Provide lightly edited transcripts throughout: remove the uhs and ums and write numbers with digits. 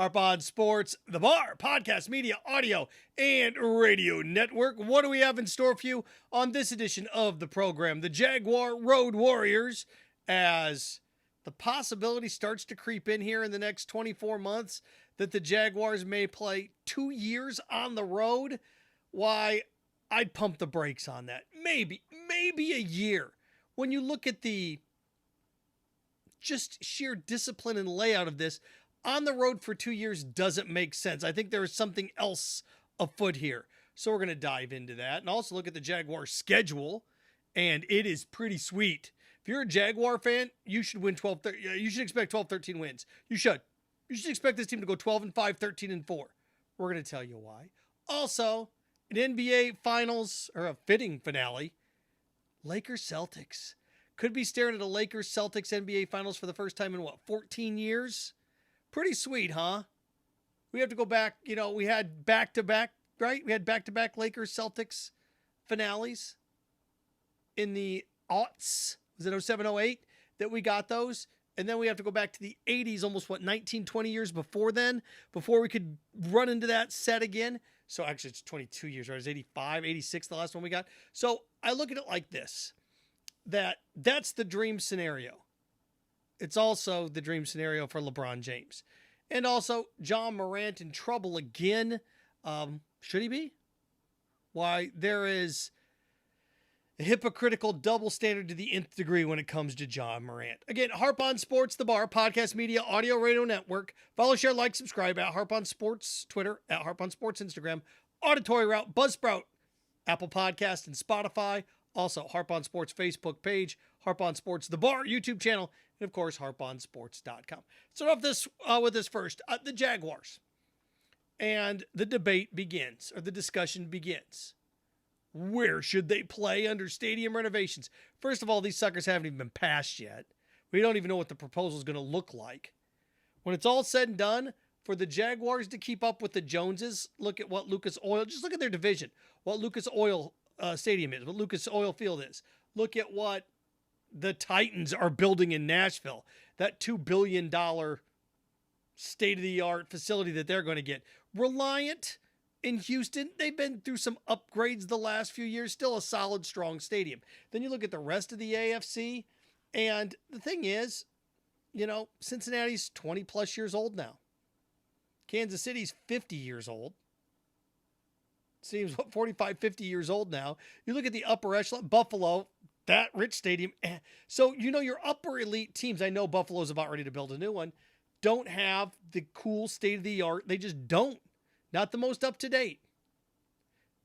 Harp on Sports, The Bar, podcast, media, audio, and radio network. What do we have in store for you on this edition of the program? The Jaguar Road Warriors, as the possibility starts to creep in here in the next 24 months that the Jaguars may play 2 years on the road. Why, I'd pump the brakes on that. Maybe a year. When you look at the just sheer discipline and layout of this, on the road for 2 years doesn't make sense. I think there is something else afoot here. So we're going to dive into that and also look at the Jaguar schedule, and it is pretty sweet. If you're a Jaguar fan, you should win 12. You should expect 12-13 wins. You should expect this team to go 12-5, 13-4. We're going to tell you why. Also, an NBA Finals, or a fitting finale, Lakers Celtics. Could be staring at a Lakers Celtics NBA Finals for the first time in 14 years? Pretty sweet, huh? We have to go back, we had back-to-back, right? We had back-to-back Lakers Celtics finales in the aughts. Was it 07, 08 that we got those? And then we have to go back to the 80s, almost 19, 20 years before then, before we could run into that set again. So actually it's 22 years, right? It was 85, 86, the last one we got. So I look at it like this, that's the dream scenario. It's also the dream scenario for LeBron James. And also, Ja Morant in trouble again. Should he be? Why, there is a hypocritical double standard to the nth degree when it comes to Ja Morant. Again, Harp on Sports, The Bar, podcast, media, audio, radio network. Follow, share, like, subscribe at Harp on Sports, Twitter, at Harp on Sports, Instagram, Auditory Route, Buzzsprout, Apple Podcast, and Spotify. Also, Harp on Sports Facebook page, Harp on Sports, The Bar YouTube channel, and of course, harponsports.com. Start off with this first, the Jaguars. And the debate begins, or the discussion begins. Where should they play under stadium renovations? First of all, these suckers haven't even been passed yet. We don't even know what the proposal is going to look like. When it's all said and done, for the Jaguars to keep up with the Joneses, look at what Lucas Oil, just look at their division, what Lucas Oil Stadium is, what Lucas Oil Field is. Look at what the Titans are building in Nashville. That $2 billion state-of-the-art facility that they're going to get. Reliant in Houston, they've been through some upgrades the last few years. Still a solid, strong stadium. Then you look at the rest of the AFC, and the thing is, Cincinnati's 20-plus years old now. Kansas City's 50 years old. Seems 45, 50 years old now. You look at the upper echelon, Buffalo, that rich stadium. So, your upper elite teams, I know Buffalo's about ready to build a new one, don't have the cool state-of-the-art. They just don't. Not the most up-to-date.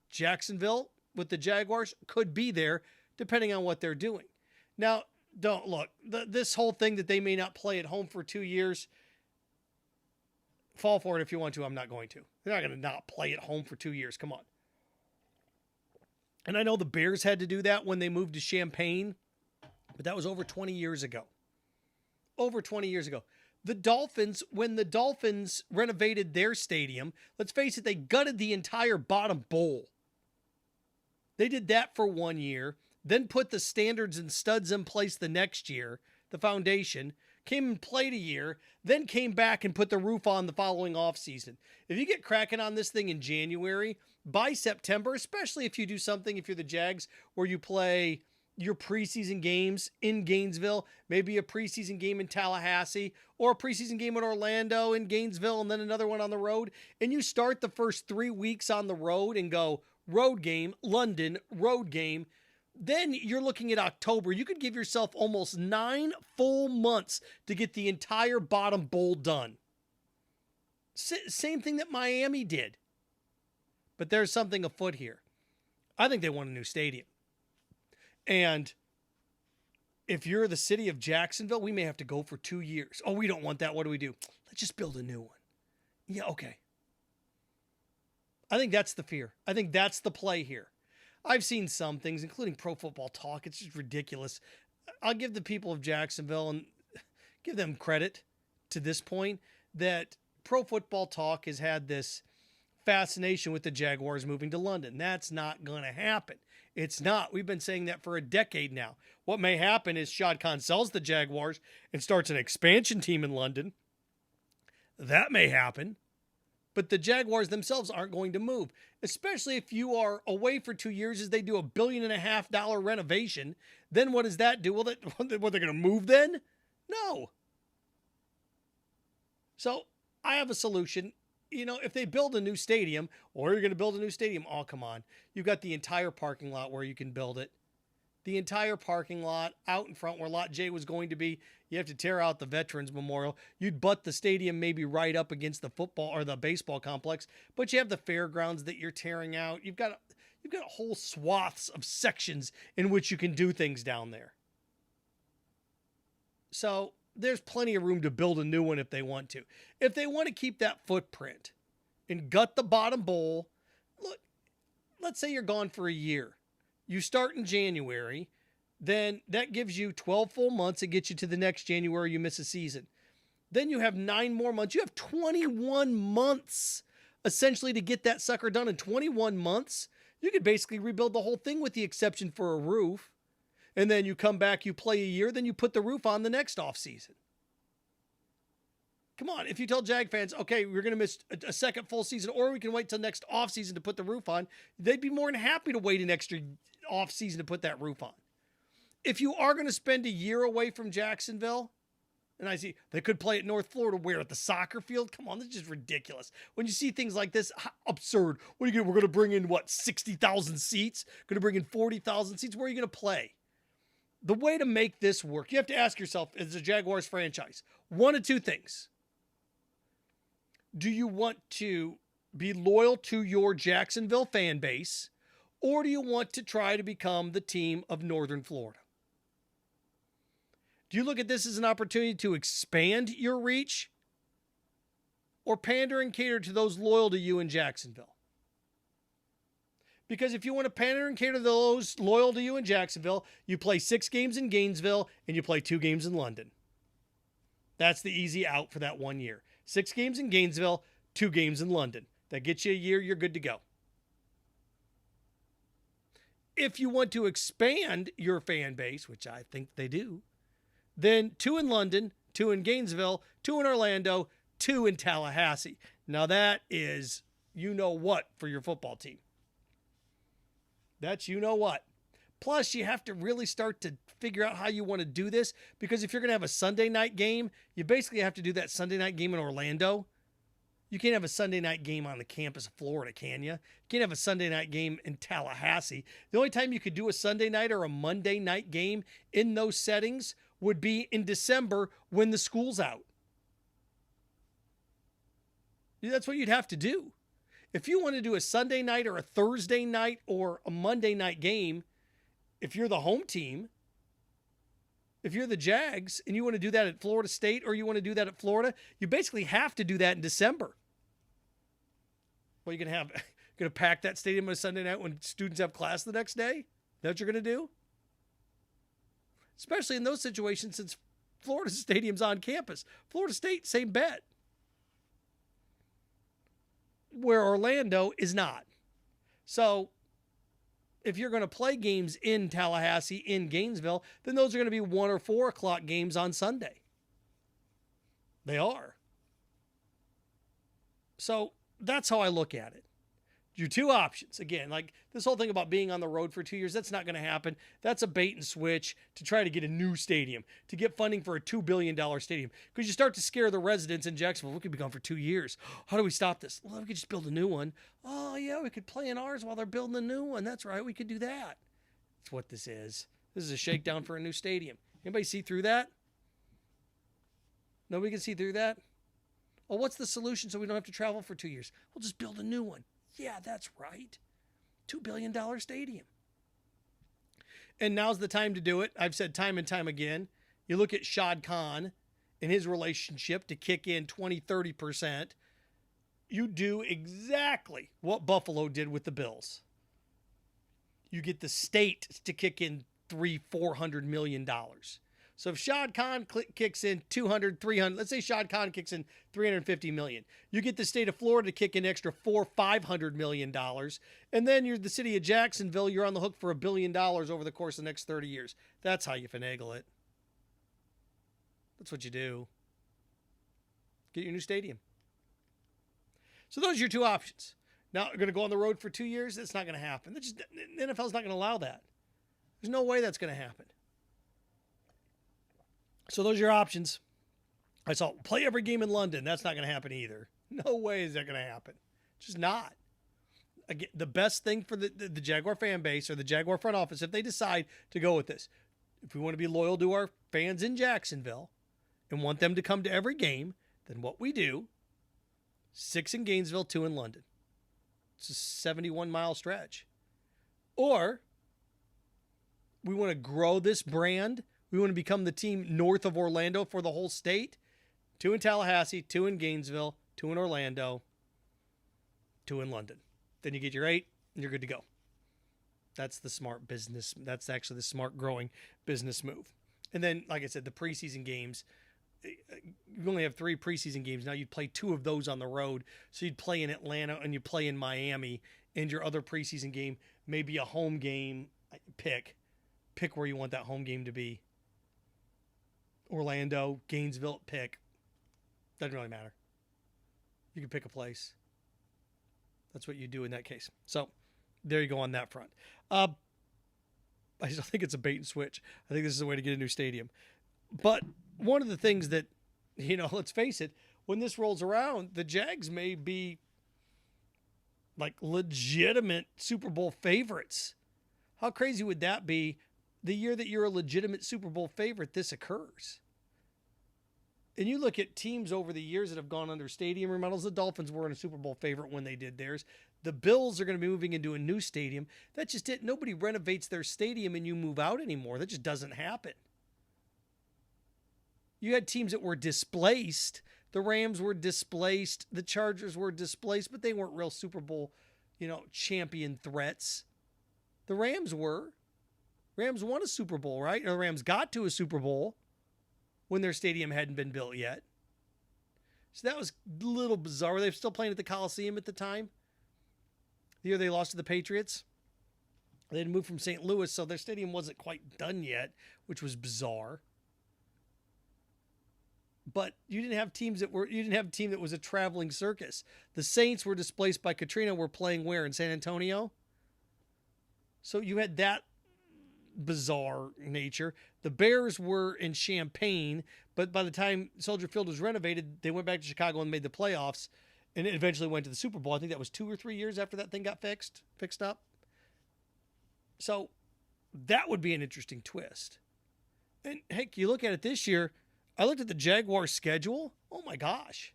Jacksonville with the Jaguars could be there depending on what they're doing. Now, don't look. This whole thing that they may not play at home for 2 years, fall for it if you want to. I'm not going to. They're not going to not play at home for 2 years. Come on. And I know the Bears had to do that when they moved to Champaign, but that was over 20 years ago. Over 20 years ago. The Dolphins, when the Dolphins renovated their stadium, let's face it, they gutted the entire bottom bowl. They did that for 1 year, then put the standards and studs in place the next year, the foundation, came and played a year, then came back and put the roof on the following offseason. If you get cracking on this thing in January, by September, especially if you do something, if you're the Jags, where you play your preseason games in Gainesville, maybe a preseason game in Tallahassee, or a preseason game in Orlando, in Gainesville, and then another one on the road, and you start the first 3 weeks on the road and go road game, London, road game, then you're looking at October. You could give yourself almost 9 full months to get the entire bottom bowl done. Same thing that Miami did. But there's something afoot here. I think they want a new stadium. And if you're the city of Jacksonville, we may have to go for 2 years. Oh, we don't want that. What do we do? Let's just build a new one. Yeah, okay. I think that's the fear. I think that's the play here. I've seen some things, including Pro Football Talk. It's just ridiculous. I'll give the people of Jacksonville and give them credit to this point that Pro Football Talk has had this fascination with the Jaguars moving to London. That's not going to happen. It's not. We've been saying that for a decade now. What may happen is Shad Khan sells the Jaguars and starts an expansion team in London. That may happen. But the Jaguars themselves aren't going to move, especially if you are away for 2 years as they do $1.5 billion renovation. Then what does that do? Well, what, they're going to move then? No. So I have a solution. If they build a new stadium, or you're going to build a new stadium, oh, come on. You've got the entire parking lot where you can build it. The entire parking lot out in front where Lot J was going to be. You have to tear out the Veterans Memorial. You'd butt the stadium maybe right up against the football or the baseball complex, but you have the fairgrounds that you're tearing out. You've got whole swaths of sections in which you can do things down there. So there's plenty of room to build a new one if they want to. If they want to keep that footprint and gut the bottom bowl, look, let's say you're gone for a year. You start in January, then that gives you 12 full months. It gets you to the next January, you miss a season. Then you have 9 more months. You have 21 months essentially to get that sucker done. In 21 months, you could basically rebuild the whole thing with the exception for a roof. And then you come back, you play a year, then you put the roof on the next offseason. Come on, if you tell Jag fans, okay, we're going to miss a second full season, or we can wait till next offseason to put the roof on, they'd be more than happy to wait an extra offseason to put that roof on. If you are going to spend a year away from Jacksonville, and I see they could play at North Florida, where at the soccer field? Come on, this is just ridiculous. When you see things like this, absurd. What are you going to, we're going to bring in, 60,000 seats? Going to bring in 40,000 seats? Where are you going to play? The way to make this work, you have to ask yourself, as a Jaguars franchise, one of two things. Do you want to be loyal to your Jacksonville fan base, or do you want to try to become the team of Northern Florida? Do you look at this as an opportunity to expand your reach, or pander and cater to those loyal to you in Jacksonville? Because if you want to pander and cater to those loyal to you in Jacksonville, you play 6 games in Gainesville and you play 2 games in London. That's the easy out for that 1 year. 6 games in Gainesville, 2 games in London. That gets you a year, you're good to go. If you want to expand your fan base, which I think they do, then 2 in London, 2 in Gainesville, 2 in Orlando, 2 in Tallahassee. Now that is you-know-what for your football team. That's you-know-what. Plus, you have to really start to figure out how you want to do this, because if you're going to have a Sunday night game, you basically have to do that Sunday night game in Orlando. You can't have a Sunday night game on the campus of Florida, can you? You can't have a Sunday night game in Tallahassee. The only time you could do a Sunday night or a Monday night game in those settings would be in December when the school's out. That's what you'd have to do. If you want to do a Sunday night or a Thursday night or a Monday night game, if you're the home team, if you're the Jags and you want to do that at Florida State or you want to do that at Florida, you basically have to do that in December. Well, you're going to pack that stadium on a Sunday night when students have class the next day? Is that what you're going to do? Especially in those situations, since Florida Stadium's on campus. Florida State, same bet. Where Orlando is not. So if you're going to play games in Tallahassee, in Gainesville, then those are going to be 1 or 4 o'clock games on Sunday. They are. So that's how I look at it. Your 2 options. Again, like this whole thing about being on the road for 2 years, that's not going to happen. That's a bait and switch to try to get a new stadium, to get funding for a $2 billion stadium. Because you start to scare the residents in Jacksonville. We could be gone for 2 years. How do we stop this? Well, we could just build a new one. Oh, yeah, we could play in ours while they're building a new one. That's right. We could do that. That's what this is. This is a shakedown for a new stadium. Anybody see through that? Nobody can see through that? Well, what's the solution so we don't have to travel for 2 years? We'll just build a new one. Yeah, that's right. $2 billion stadium. And now's the time to do it. I've said time and time again. You look at Shad Khan and his relationship to kick in 20-30%. You do exactly what Buffalo did with the Bills. You get the state to kick in $300-400 million. So if Shad Khan kicks in 200, 300, let's say Shad Khan kicks in 350 million, you get the state of Florida to kick in extra $400-500 million. And then you're the city of Jacksonville, you're on the hook for $1 billion over the course of the next 30 years. That's how you finagle it. That's what you do. Get your new stadium. So those are your two options. Now, you're going to go on the road for 2 years? That's not going to happen. The NFL's not going to allow that. There's no way that's going to happen. So those are your options. I saw play every game in London. That's not going to happen either. No way is that going to happen. Just not. Again, the best thing for the Jaguar fan base or the Jaguar front office, if they decide to go with this, if we want to be loyal to our fans in Jacksonville and want them to come to every game, then what we do, 6 in Gainesville, 2 in London. It's a 71-mile stretch. Or we want to grow this brand. We want to become the team north of Orlando for the whole state. 2 in Tallahassee, 2 in Gainesville, 2 in Orlando, 2 in London. Then you get your 8 and you're good to go. That's the smart business. That's actually the smart growing business move. And then, like I said, the preseason games, you only have 3 preseason games. Now you'd play 2 of those on the road. So you'd play in Atlanta and you play in Miami, and your other preseason game may be a home game. Pick where you want that home game to be. Orlando, Gainesville, pick. Doesn't really matter. You can pick a place. That's what you do in that case. So there you go on that front. I still think it's a bait and switch. I think this is a way to get a new stadium. But one of the things that, let's face it, when this rolls around, the Jags may be like legitimate Super Bowl favorites. How crazy would that be? The year that you're a legitimate Super Bowl favorite, this occurs. And you look at teams over the years that have gone under stadium remodels. The Dolphins were in a Super Bowl favorite when they did theirs. The Bills are going to be moving into a new stadium. That's just it. Nobody renovates their stadium and you move out anymore. That just doesn't happen. You had teams that were displaced. The Rams were displaced. The Chargers were displaced, but they weren't real Super Bowl, champion threats. The Rams were. Rams won a Super Bowl, right? Or the Rams got to a Super Bowl when their stadium hadn't been built yet. So that was a little bizarre. Were they still playing at the Coliseum at the time? The year they lost to the Patriots? They had moved from St. Louis, so their stadium wasn't quite done yet, which was bizarre. But you didn't have a team that was a traveling circus. The Saints were displaced by Katrina, were playing where? In San Antonio? So you had that bizarre nature. The Bears were in Champaign, but by the time Soldier Field was renovated, they went back to Chicago and made the playoffs, and it eventually went to the Super Bowl. I think that was 2 or 3 years after that thing got fixed up. So that would be an interesting twist. And heck, you look at it this year, I looked at the Jaguars' schedule. Oh my gosh.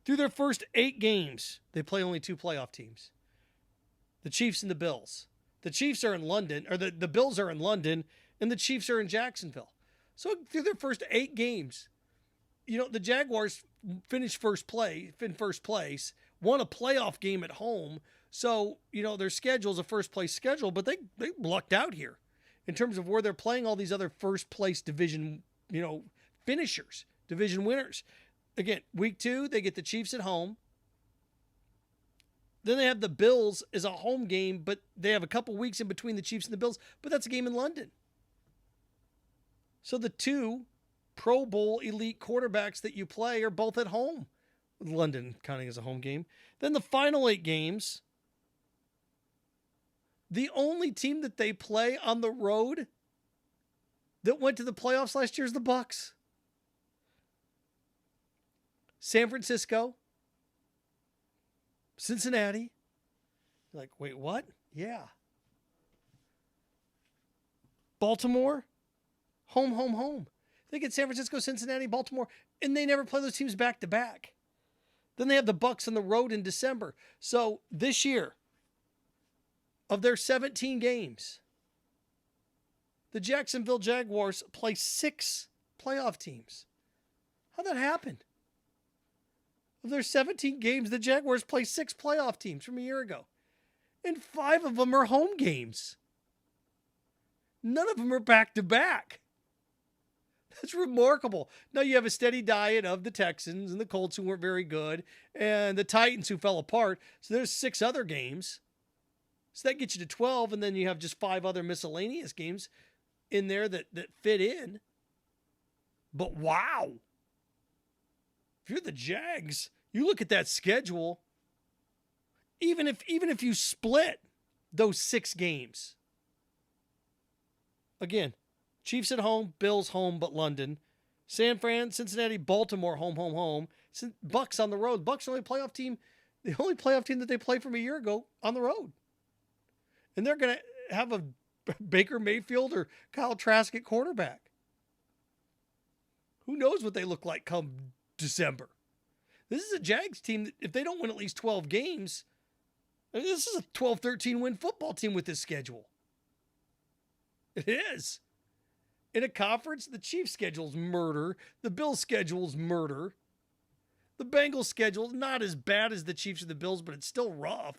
Through their first 8 games, they play only 2 playoff teams. The Chiefs and the Bills. The Chiefs are in London, or the Bills are in London, and the Chiefs are in Jacksonville. So through their first 8 games, the Jaguars finished first place, won a playoff game at home. So, their schedule is a first place schedule, but they lucked out here in terms of where they're playing all these other first place division, finishers, division winners. Again, week 2, they get the Chiefs at home. Then they have the Bills as a home game, but they have a couple weeks in between the Chiefs and the Bills, but that's a game in London. So the 2 Pro Bowl elite quarterbacks that you play are both at home, with London counting as a home game. Then the final 8 games, the only team that they play on the road that went to the playoffs last year is the Bucs. San Francisco, Cincinnati. You're like, wait, what? Yeah. Baltimore, home. They get San Francisco, Cincinnati, Baltimore, and they never play those teams back to back. Then they have the Bucs on the road in December. So this year, of their 17 games, the Jacksonville Jaguars play 6 playoff teams. How'd that happen? Of their 17 games, the Jaguars play 6 playoff teams from a year ago. And 5 of them are home games. None of them are back-to-back. That's remarkable. Now you have a steady diet of the Texans and the Colts who weren't very good, and the Titans who fell apart. So there's 6 other games. So that gets you to 12, and then you have just 5 other miscellaneous games in there that fit in. But wow. If you're the Jags, you look at that schedule, even if you split those 6 games. Again, Chiefs at home, Bills home but London, San Fran, Cincinnati, Baltimore home. Bucks on the road. Bucks are the only playoff team that they played from a year ago on the road. And they're going to have a Baker Mayfield or Kyle Trask at quarterback. Who knows what they look like come December? This is a Jags team that if they don't win at least 12 games, this is a 12-13 win football team with this schedule. It is. In a conference, the Chiefs' schedule's murder. The Bills' schedule's murder. The Bengals' schedule not as bad as the Chiefs or the Bills, but it's still rough.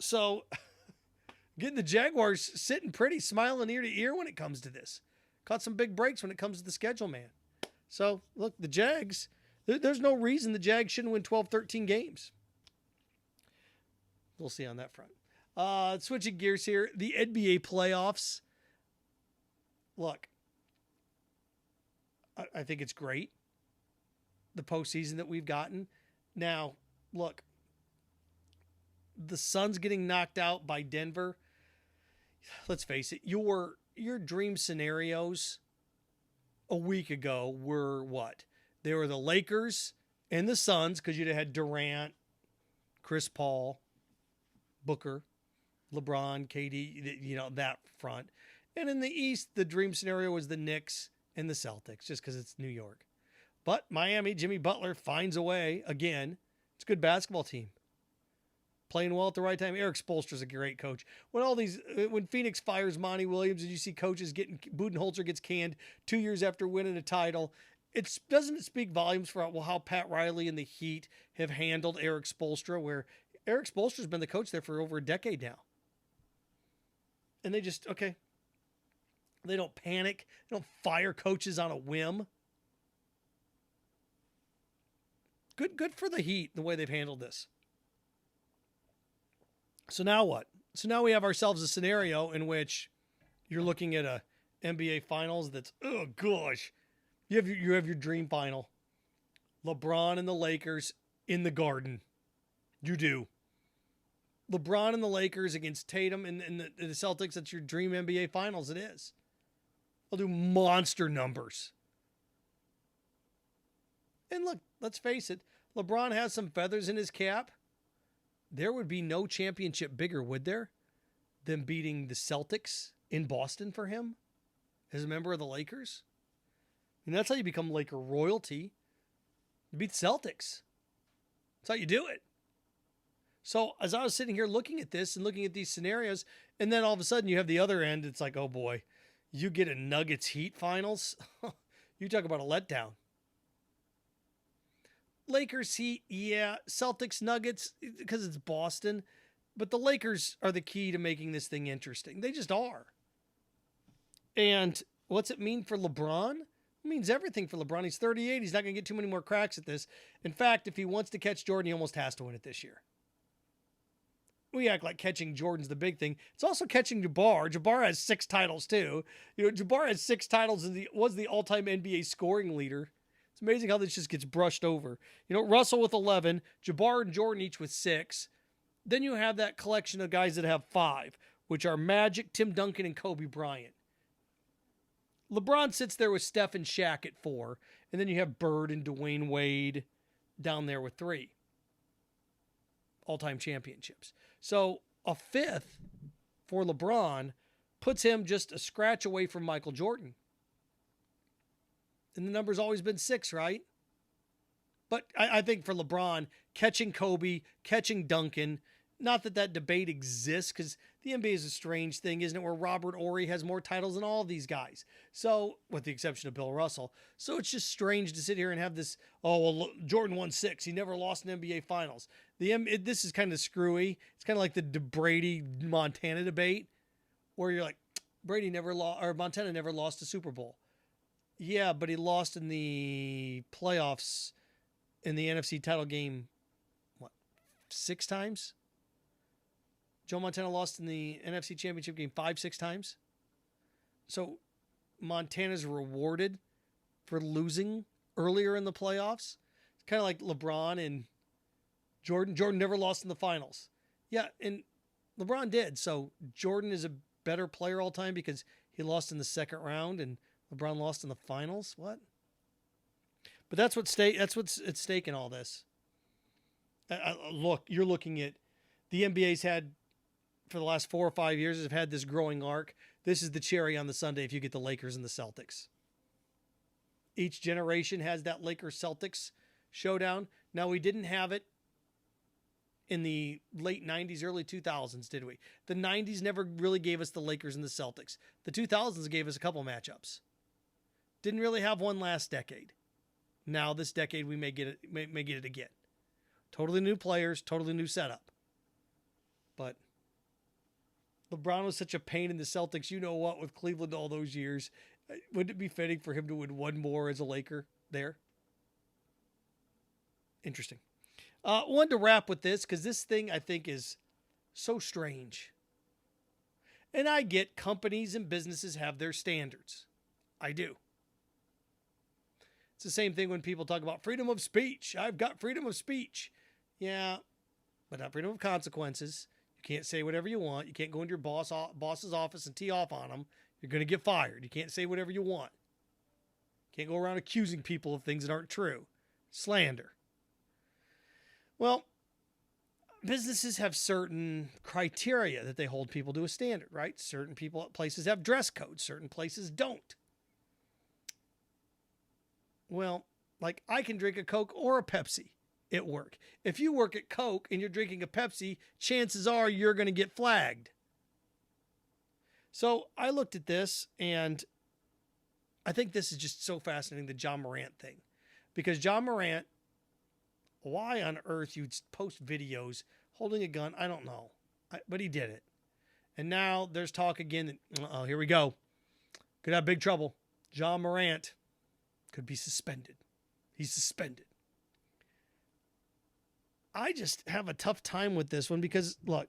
So, getting the Jaguars sitting pretty, smiling ear to ear when it comes to this. Caught some big breaks when it comes to the schedule, man. So, look, the Jags, there's no reason the Jags shouldn't win 12-13 games. We'll see on that front. Switching gears here, the NBA playoffs. Look, I think it's great, the postseason that we've gotten. Now, look, the Suns getting knocked out by Denver. Let's face it, your dream scenarios a week ago were what? They were the Lakers and the Suns, because you'd have had Durant, Chris Paul, Booker, LeBron, KD, that front. And in the East, the dream scenario was the Knicks and the Celtics, just because it's New York. But Miami, Jimmy Butler finds a way again. It's a good basketball team. Playing well at the right time. Eric Spoelstra's a great coach. When Phoenix fires Monty Williams and you see coaches Budenholzer gets canned 2 years after winning a title, doesn't it speak volumes for how Pat Riley and the Heat have handled Eric Spoelstra, where Eric Spoelstra's been the coach there for over a decade now. And they just, okay. They don't panic. They don't fire coaches on a whim. Good for the Heat, the way they've handled this. So now what? So now we have ourselves a scenario in which you're looking at a NBA Finals that's, oh gosh, you have your dream final. LeBron and the Lakers in the Garden. You do. LeBron and the Lakers against Tatum and the Celtics. That's your dream NBA Finals. It is. They'll do monster numbers. And look, let's face it. LeBron has some feathers in his cap. There would be no championship bigger, would there, than beating the Celtics in Boston for him as a member of the Lakers? And that's how you become Laker royalty. You beat Celtics. That's how you do it. So as I was sitting here looking at this and looking at these scenarios, and then all of a sudden you have the other end, it's like, oh boy, you get a Nuggets Heat finals. You talk about a letdown. Lakers Heat, yeah. Celtics Nuggets, because it's Boston. But the Lakers are the key to making this thing interesting. They just are. And what's it mean for LeBron? It means everything for LeBron. He's 38. He's not going to get too many more cracks at this. In fact, if he wants to catch Jordan, he almost has to win it this year. We act like catching Jordan's the big thing. It's also catching Jabbar. Jabbar has 6 titles too. Jabbar has 6 titles and was the all-time NBA scoring leader. It's amazing how this just gets brushed over. Russell with 11, Jabbar and Jordan each with 6. Then you have that collection of guys that have 5, which are Magic, Tim Duncan, and Kobe Bryant. LeBron sits there with Steph and Shaq at 4, and then you have Bird and Dwayne Wade down there with 3. All-time championships. So a 5th for LeBron puts him just a scratch away from Michael Jordan. And the number's always been 6, right? But I think for LeBron, catching Kobe, catching Duncan, not that debate exists, because the NBA is a strange thing, isn't it? Where Robert Horry has more titles than all of these guys. So, with the exception of Bill Russell. So it's just strange to sit here and have this, Jordan won 6. He never lost an NBA Finals. This is kind of screwy. It's kind of like the Brady-Montana debate, where you're like, Montana never lost a Super Bowl. Yeah, but he lost in the playoffs in the NFC title game, 6 times? Joe Montana lost in the NFC championship game 5-6 times. So Montana's rewarded for losing earlier in the playoffs. It's kind of like LeBron and Jordan. Jordan never lost in the finals. Yeah, and LeBron did. So Jordan is a better player all time because he lost in the second round and LeBron lost in the finals. What? But that's what's at stake in all this. Look, you're looking at the NBA's had for the last 4 or 5 years have had this growing arc. This is the cherry on the sundae if you get the Lakers and the Celtics. Each generation has that Lakers-Celtics showdown. Now, we didn't have it in the late 90s, early 2000s, did we? The 90s never really gave us the Lakers and the Celtics. The 2000s gave us a couple matchups. Didn't really have one last decade. Now, this decade, we may get it again. Totally new players, totally new setup. But LeBron was such a pain in the Celtics. You know what, with Cleveland all those years, wouldn't it be fitting for him to win one more as a Laker there? Interesting. Wanted to wrap with this because this thing I think is so strange. And I get companies and businesses have their standards. I do. It's the same thing when people talk about freedom of speech. I've got freedom of speech. Yeah, but not freedom of consequences. You can't say whatever you want. You can't go into your boss's office and tee off on them. You're going to get fired. You can't say whatever you want. You can't go around accusing people of things that aren't true. Slander. Well, businesses have certain criteria that they hold people to a standard, right? Certain places have dress codes. Certain places don't. Well, like I can drink a Coke or a Pepsi at work. If you work at Coke and you're drinking a Pepsi, chances are you're going to get flagged. So I looked at this and I think this is just so fascinating, the Ja Morant thing. Because Ja Morant, why on earth you'd post videos holding a gun, I don't know. But he did it. And now there's talk again that, here we go. Could have big trouble. Ja Morant could be suspended. He's suspended. I just have a tough time with this one because, look,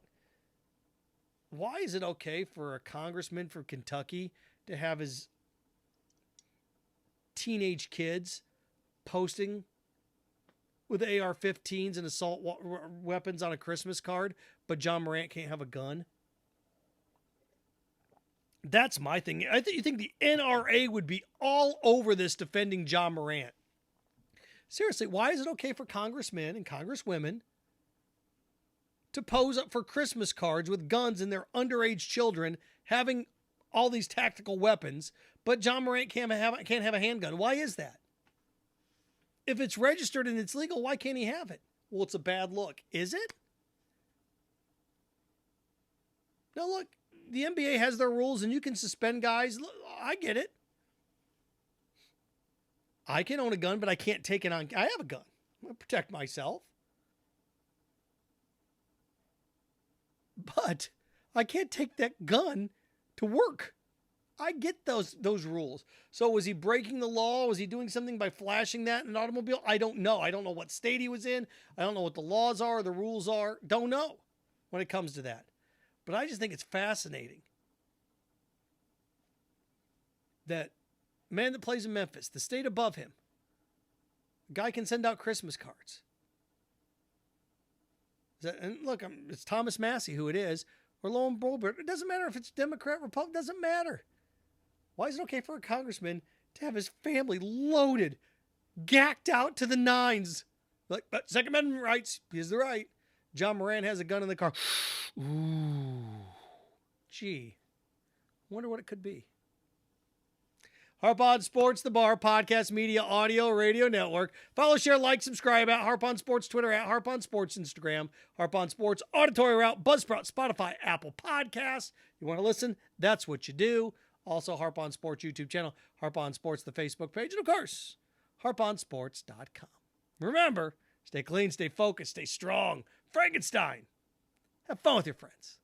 why is it okay for a congressman from Kentucky to have his teenage kids posting with AR-15s and assault weapons on a Christmas card, but Ja Morant can't have a gun? That's my thing. You think the NRA would be all over this defending Ja Morant. Seriously, why is it okay for congressmen and congresswomen to pose up for Christmas cards with guns and their underage children having all these tactical weapons, but Ja Morant can't have a handgun? Why is that? If it's registered and it's legal, why can't he have it? Well, it's a bad look. Is it? Now, look, the NBA has their rules and you can suspend guys. Look, I get it. I can own a gun, but I can't take it on. I have a gun. I'm going to protect myself. But I can't take that gun to work. I get those rules. So was he breaking the law? Was he doing something by flashing that in an automobile? I don't know. I don't know what state he was in. I don't know what the laws are, the rules are. Don't know when it comes to that. But I just think it's fascinating that man that plays in Memphis, the state above him, a guy can send out Christmas cards. And look, it's Thomas Massey who it is, or Lone Bulbert. It doesn't matter if it's Democrat, Republican, it doesn't matter. Why is it okay for a congressman to have his family loaded, gacked out to the nines? Like, but Second Amendment rights, he has the right. Ja Morant has a gun in the car. Ooh, gee, wonder what it could be. Harp on Sports, the Bar, podcast, media, audio, radio network. Follow, share, like, subscribe at Harp on Sports, Twitter at Harp on Sports, Instagram, Harp on Sports, auditory route, Buzzsprout, Spotify, Apple Podcasts. You want to listen? That's what you do. Also, Harp on Sports YouTube channel, Harp on Sports, the Facebook page, and of course, harponsports.com. Remember, stay clean, stay focused, stay strong. Frankenstein. Have fun with your friends.